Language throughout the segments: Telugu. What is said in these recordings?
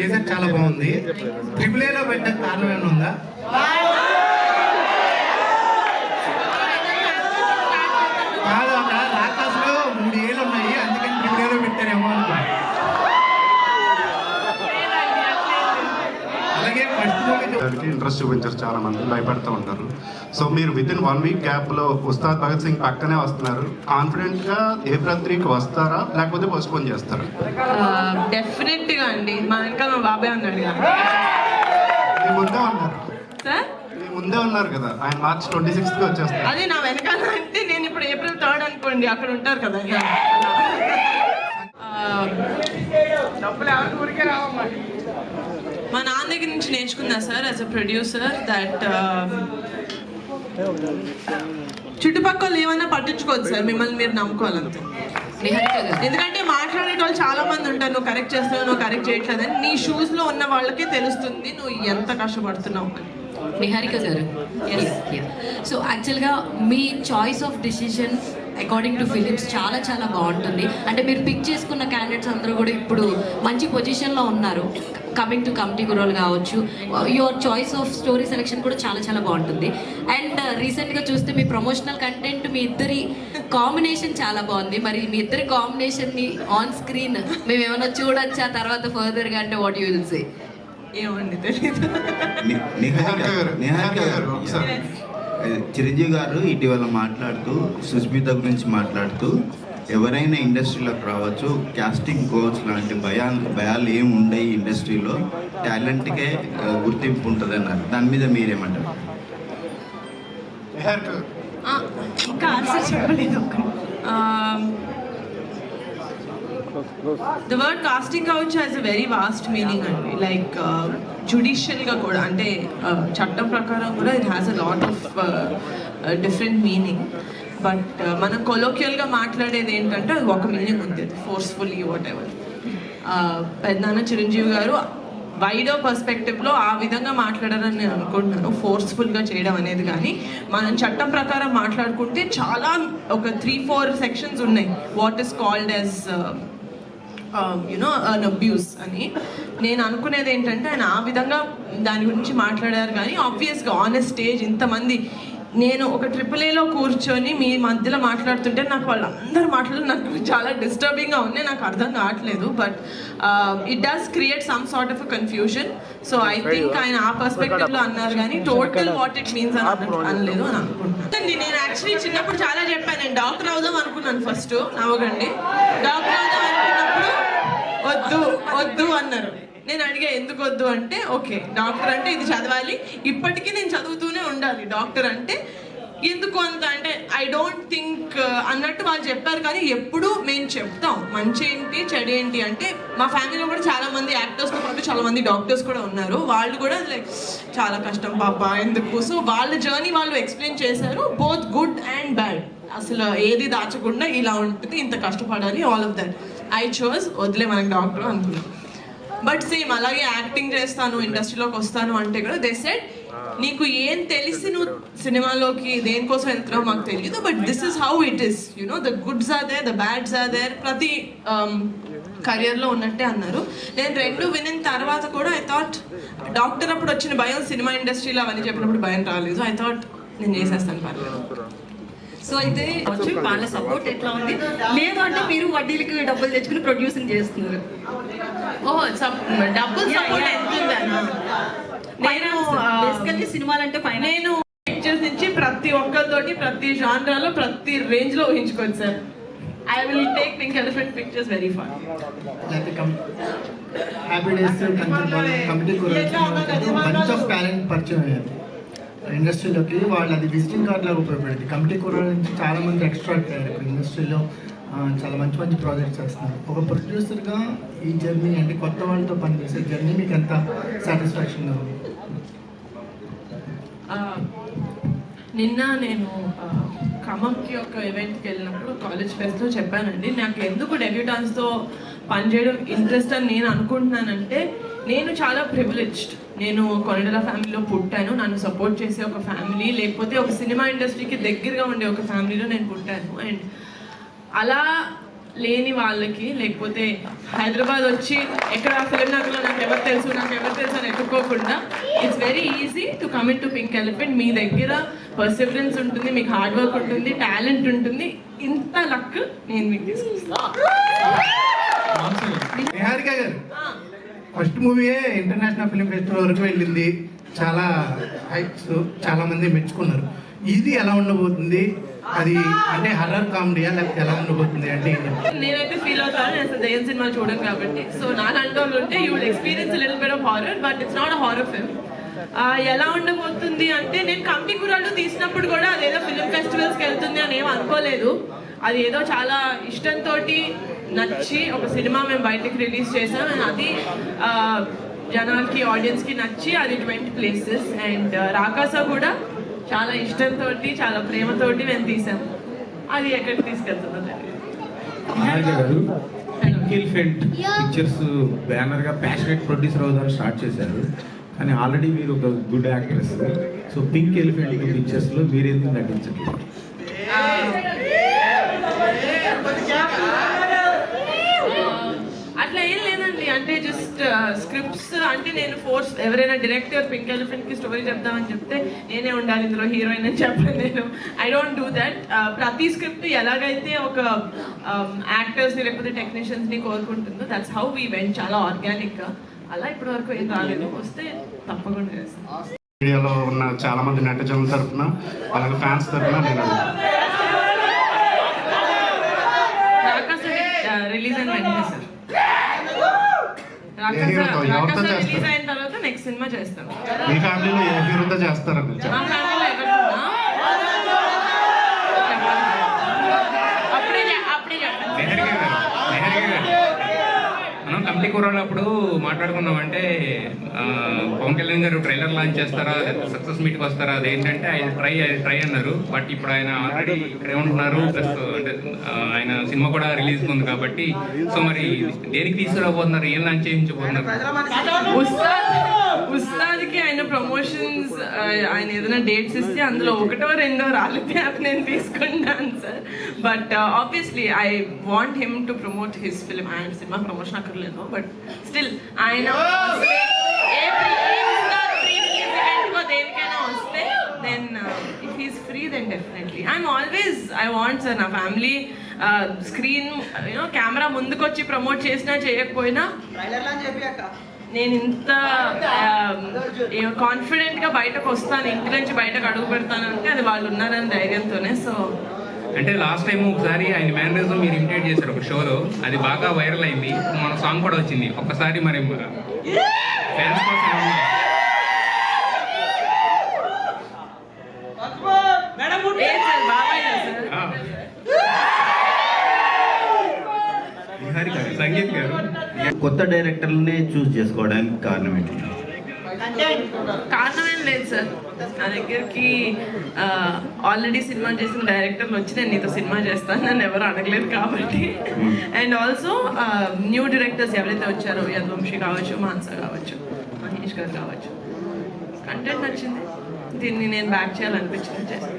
టీజర్ చాలా బాగుంది. AAA పెట్టే కారణం ఏమైనా ఉందా? కాదు, అక్కడ రాకాసులో 3 ఏళ్ళు ఉన్నాయి, అందుకని AAA పెట్టారేమో అనుకో. అలాగే ఫస్ట్ ఇంట్రెస్ట్ చూపించారు, చాలా మంది భయపడుతూ ఉంటారు. సో మీరు విత్ ఇన్ 1 వీక్ గ్యాప్లో ఉస్తాద్ భగత్ సింగ్ పక్కనే వస్తున్నారు. కాన్ఫిడెంట్గా ఏప్రిల్ 3కి వస్తారా లేకపోతే పోస్ట్పోన్ చేస్తారా? డెఫినెట్గా అండి. మా వెనకాల మా బాబాయ్ ఉన్నాడు కదా. మీ ముందే ఉన్నారు సార్, మీ ముందే ఉన్నారు కదా, ఆయన మార్చ్ 26కి వచ్చేస్తారు. అదే నా వెనకాల అంటే నేను ఇప్పుడు ఏప్రిల్ 3rd అనుకోండి, అక్కడ ఉంటారు కదా. మా నాన్న దగ్గర నుంచి నేర్చుకున్నా sir as a producer that చుట్టుపక్కల ఏమన్నా పట్టించుకోవద్దు సార్, మిమ్మల్ని మీరు నమ్ముకోవాలంతే. ఎందుకంటే మాట్లాడేటోళ్ళు చాలా మంది ఉంటారు, నువ్వు కరెక్ట్ చేస్తున్నావు, నువ్వు కరెక్ట్ చేయట్లేదని. నీ షూస్ లో ఉన్న వాళ్ళకే తెలుస్తుంది నువ్వు ఎంత కష్టపడుతున్నావు అని. నిహారిక గారు, సో యాక్చువల్గా మీ choice of decision according to films చాలా చాలా బాగుంటుంది. అంటే మీరు పిక్ చేసుకున్న క్యాండిడేట్స్ అందరూ కూడా ఇప్పుడు మంచి పొజిషన్లో ఉన్నారు. కమింగ్ టు కమిటీ గురోలు కావచ్చు, your choice of story selection కూడా చాలా చాలా బాగుంటుంది. అండ్ రీసెంట్గా చూస్తే మీ ప్రమోషనల్ కంటెంట్, మీ ఇద్దరి కాంబినేషన్ చాలా బాగుంది. మరి మీ ఇద్దరి కాంబినేషన్ని ఆన్ స్క్రీన్ మేము ఏమైనా చూడొచ్చా తర్వాత ఫర్దర్గా? అంటే వాట్ యూ విల్ సే? ఏమండి తెలీదు. నిహారిక గారు, చిరంజీవి గారు ఇటీవల మాట్లాడుతూ సుస్మిత గురించి మాట్లాడుతూ ఎవరైనా ఇండస్ట్రీలోకి రావచ్చు, కాస్టింగ్ కోచ్ లాంటి భయాలు ఏమి ఉండవు ఇండస్ట్రీలో, టాలెంట్కే గుర్తింపు ఉంటుంది అన్నారు. దాని మీద మీరేమంటారు? ఇంకా ఆన్సర్ చెప్పలేదు. The word casting couch has a very vast meaning అండి. లైక్ జుడిషియల్గా కూడా, అంటే చట్టం ప్రకారం కూడా it has a lot of different meaning. But మనం కొలోక్యల్గా మాట్లాడేది ఏంటంటే అది ఒక మీనింగ్ ఉంది, ఫోర్స్ఫుల్లీ వాట్ ఎవర్. పెద్దనాన్న చిరంజీవి గారు వైడర్ పర్స్పెక్టివ్లో ఆ విధంగా మాట్లాడారని నేను అనుకుంటున్నాను, ఫోర్స్ఫుల్గా చేయడం అనేది. కానీ మనం చట్టం ప్రకారం మాట్లాడుకుంటే చాలా ఒక 3-4 సెక్షన్స్ ఉన్నాయి, what is called as an abuse అని. నేను అనుకునేది ఏంటంటే ఆయన ఆ విధంగా దాని గురించి మాట్లాడారు. కానీ ఆబ్వియస్గా ఆన్ ఎ స్టేజ్ ఇంతమంది, నేను ఒక AAAలో కూర్చొని మీ మధ్యలో మాట్లాడుతుంటే నాకు వాళ్ళందరూ మాట్లాడు నాకు చాలా డిస్టర్బింగ్గా ఉన్నాయి, నాకు అర్థం కావట్లేదు. But it does create some sort of a confusion. So I think ఆయన ఆ పర్స్పెక్టివ్లో అన్నారు, కానీ టోటల్ వాట్ ఇట్ మీన్స్ అని అనలేదు అని అనుకుంటున్నాను. నేను యాక్చువల్లీ చిన్నప్పుడు చాలా చెప్పాను, నేను డాక్టర్ అవుదాం అనుకున్నాను. ఫస్ట్ నవ్వకండి, డాక్టర్ అవుదాం అనుకున్నప్పుడు వద్దు అన్నారు. నేను అడిగా ఎందుకు వద్దు అంటే, ఓకే డాక్టర్ అంటే ఇది చదవాలి, ఇప్పటికీ నేను చదువుతూనే ఉండాలి, డాక్టర్ అంటే ఎందుకు అంత అంటే ఐ డోంట్ థింక్ అన్నట్టు వాళ్ళు చెప్పారు. కానీ ఎప్పుడు మేము చెప్తాం మంచి ఏంటి చెడు ఏంటి అంటే, మా ఫ్యామిలీలో కూడా చాలా మంది యాక్టర్స్తో పాటు చాలా మంది డాక్టర్స్ కూడా ఉన్నారు. వాళ్ళు కూడా లైక్ చాలా కష్టం పాప ఎందుకు, సో వాళ్ళ జర్నీ వాళ్ళు ఎక్స్ప్లెయిన్ చేశారు, బోత్ గుడ్ అండ్ బ్యాడ్. అసలు ఏది దాచకుండా ఇలా ఉంటుంది, ఇంత కష్టపడాలి, all of that. I chose వదిలే మనకి డాక్టర్ అనుకున్నాం. బట్ సేమ్ అలాగే యాక్టింగ్ చేస్తాను, ఇండస్ట్రీలోకి వస్తాను అంటే కూడా దే సెడ్ నీకు ఏం తెలిసి నువ్వు సినిమాలోకి దేనికోసం వెళ్తున్నావు మాకు తెలియదు, but this is how it is, you know the goods are there, the bads are there, ప్రతి కెరియర్లో ఉన్నట్టే అన్నారు. నేను రెండు వినిన తర్వాత కూడా ఐ థాట్ డాక్టర్ అప్పుడు వచ్చిన భయం సినిమా ఇండస్ట్రీలో అవన్నీ చెప్పినప్పుడు భయం రాలేదు. ఐ థాట్ నేను చేసేస్తాను పర్లేదు. సో అయితే వాళ్ళ సపోర్ట్ ఎట్లా ఉంది? లేదు అంటే మీరు వడ్డీలకి డబ్బులు తెచ్చుకుని ప్రొడ్యూసింగ్ చేస్తున్నారు. డబ్బులు సపోర్ట్ ఎంత ఉందని బేసికల్లీ సినిమాలు అంటే నేను పిక్చర్స్ నుంచి ప్రతి ఒక్కరితోటి ప్రతి జానరాలో ప్రతి రేంజ్ లో ఊహించుకోవచ్చు sir. I will take Pink Elephant Pictures very far. Happy Days Committee bunch of talent పరిచయం అయ్యారు ఇండస్ట్రీలోకి. వాళ్ళు అది విజిటింగ్ కార్డ్ లాగా ఉపయోగపడింది. కమిటీ కూర నుంచి చాలా మంది ఎక్స్ట్రాక్ట్ అయ్యారు. ఇప్పుడు ఇండస్ట్రీలో చాలా మంచి మంచి ప్రాజెక్ట్స్ చేస్తున్నారు. ఒక ప్రొడ్యూసర్గా ఈ జర్నీ అంటే కొత్త వాళ్ళతో పనిచేసే జర్నీ మీకు ఎంత సాటిస్ఫాక్షన్గా ఉంది? నిన్న నేను ఖమ్మంకి ఒక ఈవెంట్కి వెళ్ళినప్పుడు కాలేజ్ ఫెస్ట్లో చెప్పానండి, నాకు ఎందుకు డెబ్యూటాన్స్తో పనిచేయడం ఇంట్రెస్ట్ అని నేను అనుకుంటున్నానంటే, నేను చాలా ప్రివిలేజ్డ్. నేను కొనిడల ఫ్యామిలీలో పుట్టాను, నన్ను సపోర్ట్ చేసే ఒక ఫ్యామిలీ, లేకపోతే ఒక సినిమా ఇండస్ట్రీకి దగ్గరగా ఉండే ఒక ఫ్యామిలీలో నేను పుట్టాను. అండ్ అలా లేని వాళ్ళకి, లేకపోతే హైదరాబాద్ వచ్చి ఎక్కడ ఫిల్మ్ నగర్లో నాకు ఎవరు తెలుసు అని ఎత్తుక్కోకుండా it's very easy to come into Pink Elephant. మీ దగ్గర పర్సివరెన్స్ ఉంటుంది, మీకు హార్డ్ వర్క్ ఉంటుంది, టాలెంట్ ఉంటుంది. ఇంత లక్ నేను మీకు తీసుకొస్తాను. నిహారిక గారు ఫస్ట్ మూవీయే ఇంటర్నేషనల్ ఫిల్మ్ ఫెస్టివల్ వరకు వెళ్ళింది, చాలా హైప్స్, చాలా మంది మెచ్చుకున్నారు. ఇది ఎలా ఉండబోతుంది? అది అంటే హర్రర్ కామెడీయా లేకపోతే ఎలా ఉండబోతుంది అంటే నేనైతే ఫీల్ అవుతాను, నేను అసలు దయ్యం సినిమా చూడను కాబట్టి. సో నాలాంటి వాళ్ళు ఉంటే you will experience little bit of horror, but it's not a horror film. ఎలా ఉండబోతుంది అంటే, నేను కమిటీ కుర్రాళ్ళు తీసినప్పుడు కూడా అదేదో ఫిల్మ్ ఫెస్టివల్స్కి వెళ్తుంది అని ఏం అనుకోలేదు. అది ఏదో చాలా ఇష్టంతో నచ్చి ఒక సినిమా మేము బయటకు రిలీజ్ చేసాం. అది జనాలకి, ఆడియన్స్కి నచ్చి అది 20 places. అండ్ రాకాస కూడా చాలా ఇష్టంతో, చాలా ప్రేమతోటి మేము తీసాము. అది ఎక్కడికి తీసుకెళ్తుందో పింక్ ఎలిఫెంట్ పిక్చర్స్ బ్యానర్గా ప్యాషనేట్ ప్రొడ్యూసర్ అవుతారు స్టార్ట్ చేశారు, కానీ ఆల్రెడీ మీరు ఒక good actress. So Pink Elephant పిక్చర్స్లో మీరు ఎందుకు నటించట్లేదు? అట్లా ఏం లేదండి, అంటే జస్ట్ స్క్రిప్ట్స్ అంటే నేను ఫోర్స్ ఎవరైనా డైరెక్టర్ పింక్ ఎలిఫెంట్ కి స్టోరీ చెప్దామని చెప్తే నేనే ఉండాలి ఇందులో హీరోయిన్ అని చెప్పాను. నేను ఐ డోంట్ డూ దట్. ప్రతి స్క్రిప్ట్ ఎలాగైతే ఒక యాక్టర్స్ ని లేకపోతే టెక్నీషియన్స్ ని కోరుకుంటుందో దట్స్ హౌ వీ వెంట్, చాలా ఆర్గానిక్ గా. అలా ఇప్పటి వరకు ఏం రాలేదు, వస్తే తప్పకుండా చేస్తాను. మీడియాలో ఉన్న చాలా మంది నటజనుల తరఫున, అలాగే ఫ్యాన్స్ తరఫున నేను రిలీజ్ అయిన వెంటనే సార్, రిలీజ్ అయిన తర్వాత నెక్స్ట్ సినిమా చేస్తాం. మీ ఫ్యామిలీలో ఏ హీరోతో చేస్తారని మా ఫ్యామిలీలో ఎవరు అప్పుడే చెప్పండి. మనం కమిటీ కూరప్పుడు మాట్లాడుకున్నాం అంటే పవన్ కళ్యాణ్ గారు ట్రైలర్ లాంచ్ చేస్తారా, సక్సెస్ మీట్కి వస్తారా, అదేంటంటే ఆయన ట్రై అన్నారు. బట్ ఇప్పుడు ఆయన ఆల్రెడీ ఇక్కడే ఉంటున్నారు, ప్లస్ అంటే ఆయన సినిమా కూడా రిలీజ్ ఉంది కాబట్టి. సో మరి దేనికి తీసుకురాబోతున్నారు, ఏం లాంచ్ చేయించబోతున్నారు? ఉస్తాద్కి ఆయన ప్రమోషన్స్, ఆయన ఏదైనా డేట్స్ ఇస్తే అందులో 1 or 2 రాలితే అది నేను తీసుకుంటాను sir. But obviously I want him to promote his film. ఆయన సినిమా ప్రమోషన్ అక్కర్లేదు, బట్ స్టిల్ ఆయన దేనికైనా వస్తే then if he's free then definitely I'm always I want sir నా ఫ్యామిలీ స్క్రీన్ కెమెరా ముందుకొచ్చి ప్రమోట్ చేసినా చేయకపోయినా నేను ఇంత కాన్ఫిడెంట్ గా బయటకు వస్తాను, ఇంటి నుంచి బయటకు అడుగు పెడతాను అంటే అది వాళ్ళు ఉన్నారని ధైర్యంతోనే. సో అంటే లాస్ట్ టైం ఒకసారి ఆయన మేనరిజం మీరు ఇమిటేట్ చేశారు ఒక షోలో, అది బాగా వైరల్ అయింది, మన సాంగ్ కూడా వచ్చింది. ఒక్కసారి మరి ఫ్యాన్స్ కోసం సంగీత్ గారు కొత్త డైరెక్టర్లనే చూస్ చేసుకోవడానికి కారణం ఏంటి? కారణం ఏం లేదు సార్, నా దగ్గరికి ఆల్రెడీ సినిమా చేసిన డైరెక్టర్లు వచ్చి నేను నీతో సినిమా చేస్తాను నన్ను ఎవరు అడగలేదు కాబట్టి. అండ్ ఆల్సో న్యూ డైరెక్టర్స్ ఎవరైతే వచ్చారో, యద్వంశీ కావచ్చు, మాన్స కావచ్చు, మహేష్ గారు కావచ్చు, కంటెంట్ నచ్చింది, దీన్ని నేను బ్యాక్ చేయాలనిపించింది చేస్తాను.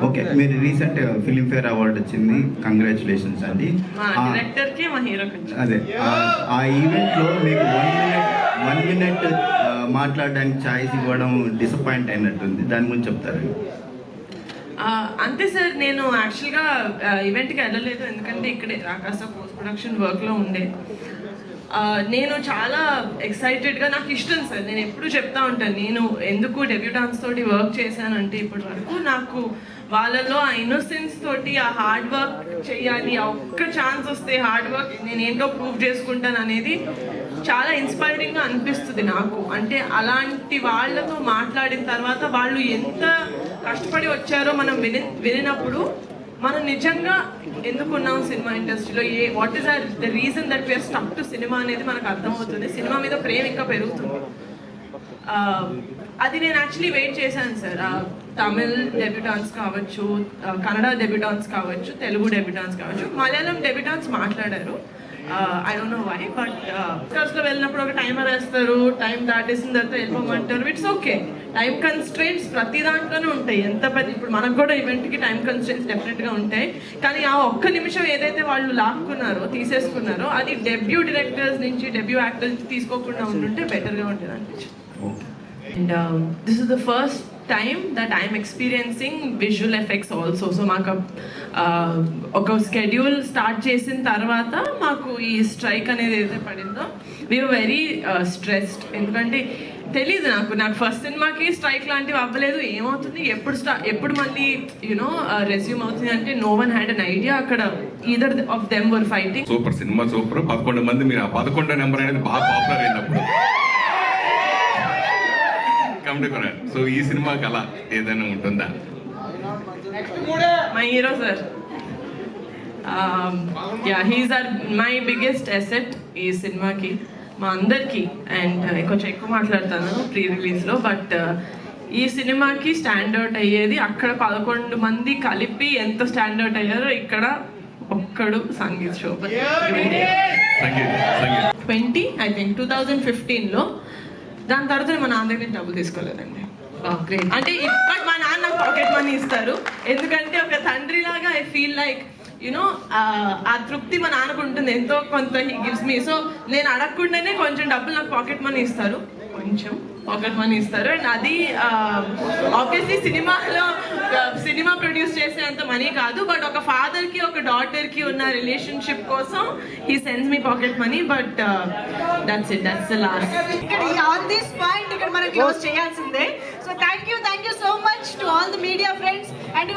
ఓకే, మీరు రీసెంట్ ఫిలింఫేర్ అవార్డు వచ్చింది, కంగ్రాచులేషన్స్ అండి. మా డైరెక్టర్కి మా హీరోకి. అదే ఆ ఈవెంట్లో మీకు 1 minute మాట్లాడడానికి ఛాయిస్ ఇవ్వడం డిసప్పాయింట్ అయినట్టుంది, దాని గురించి చెప్తారు? అంతే సార్, నేను యాక్చువల్గా ఈవెంట్కి వెళ్ళలేదు, ఎందుకంటే ఇక్కడే రాకాస పోస్ట్ ప్రొడక్షన్ వర్క్లో ఉండే. నేను చాలా ఎక్సైటెడ్గా, నాకు ఇష్టం సార్, నేను ఎప్పుడు చెప్తా ఉంటాను, నేను ఎందుకు డెబ్యూటాన్స్ తోటి వర్క్ చేశానంటే ఇప్పటి వరకు నాకు వాళ్ళలో ఆ ఇన్నోసెన్స్ తోటి ఆ హార్డ్ వర్క్ చేయాలి, ఆ ఒక్క ఛాన్స్ వస్తే హార్డ్ వర్క్ నేను ఏంటో ప్రూవ్ చేసుకుంటాను అనేది చాలా ఇన్స్పైరింగ్గా అనిపిస్తుంది నాకు. అంటే అలాంటి వాళ్ళతో మాట్లాడిన తర్వాత వాళ్ళు ఎంత కష్టపడి వచ్చారో మనం వినినప్పుడు మనం నిజంగా ఎందుకున్నాం సినిమా ఇండస్ట్రీలో, what is the reason that we're stuck to cinema అనేది మనకు అర్థమవుతుంది. సినిమా మీద ప్రేమ ఇంకా పెరుగుతుంది. అది నేను యాక్చువల్లీ వెయిట్ చేశాను సార్. తమిళ్ డెబ్యూటాన్స్ కావచ్చు, కన్నడ డెబ్యూటాన్స్ కావచ్చు, తెలుగు డెబ్యూటాన్స్ కావచ్చు, మలయాళం డెబ్యూటాన్స్ మాట్లాడారు. I don't know why, but లో వెళ్ళినప్పుడు ఒక టైమర్ వేస్తారు, టైం దాటేసిన తర్వాత వెళ్ళిపోమంటారు. It's okay. టైం కన్స్ట్రెయింట్స్ ప్రతి దాంట్లోనే ఉంటాయి. ఎంత పెద్ద ఇప్పుడు మనకు కూడా ఈవెంట్కి టైం కన్స్ట్రెయింట్స్ డెఫినెట్గా ఉంటాయి. కానీ ఆ ఒక్క నిమిషం ఏదైతే వాళ్ళు లాక్కున్నారో, తీసేసుకున్నారో, అది డెబ్యూ డైరెక్టర్స్ నుంచి, డెబ్యూ యాక్టర్స్ నుంచి తీసుకోకుండా ఉంటుంటే బెటర్గా ఉంటుంది అనిపించింది. And this is the first time that I am experiencing visual effects also. So మాకు ఒక స్కెడ్యూల్ స్టార్ట్ చేసిన తర్వాత మాకు ఈ స్ట్రైక్ అనేది ఏదైతే పడిందో, వీ వర్ వెరీ స్ట్రెస్డ్. ఎందుకంటే తెలీదు నాకు ఫస్ట్ సినిమాకి స్ట్రైక్ లాంటివి అవ్వలేదు. ఏమవుతుంది, ఎప్పుడు మళ్ళీ యునో రెజ్యూమ్ అవుతుంది అంటే no one had an idea. అక్కడ either of them were fighting. Super cinema, super. 11 మంది, మీరు ఆ 11 నెంబర్ అనేది బాగా పాపులర్ అయినప్పుడు కమిటీకున్నారు. సో ఈ సినిమాకి అలా ఏదైనా ఉంటుందా? My hero sir, he's are my biggest asset ఈ సినిమాకి, మా అందరికి. అండ్ కొంచెం ఎక్కువ మాట్లాడతాను ప్రీ రిలీజ్లో, బట్ ఈ సినిమాకి స్టాండౌట్ అయ్యేది అక్కడ 11 మంది కలిపి ఎంత స్టాండౌట్ అయ్యారో ఇక్కడ ఒక్కడు సంగీత్ శోభ 20 ఐ థింక్ 2015లో. దాని తర్వాత మా నాన్న దగ్గర డబ్బులు తీసుకోలేదండి. అంటే బట్ మా నాన్న నాకు పాకెట్ మనీ ఇస్తారు. ఎందుకంటే ఒక తండ్రి లాగా ఐ ఫీల్ లైక్ యునో ఆ తృప్తి మా నాన్నకు ఉంటుంది, ఎంతో కొంత హీ గివ్స్ మీ. సో నేను అడగకుండానే కొంచెం డబ్బులు నాకు పాకెట్ మనీ ఇస్తారు, కొంచెం పాకెట్ మనీ ఇస్తారు. అండ్ అది ఆబ్వియస్లీ సినిమా ప్రొడ్యూస్ చేసే అంత మనీ కాదు, బట్ ఒక ఫాదర్కి ఒక డాటర్కి ఉన్న రిలేషన్షిప్ కోసం he sends me pocket money. But that's it, that's the last. On this point ఇక్కడ మనం క్లోజ్ చేయాల్సిందే. So thank you so much to all the media friends and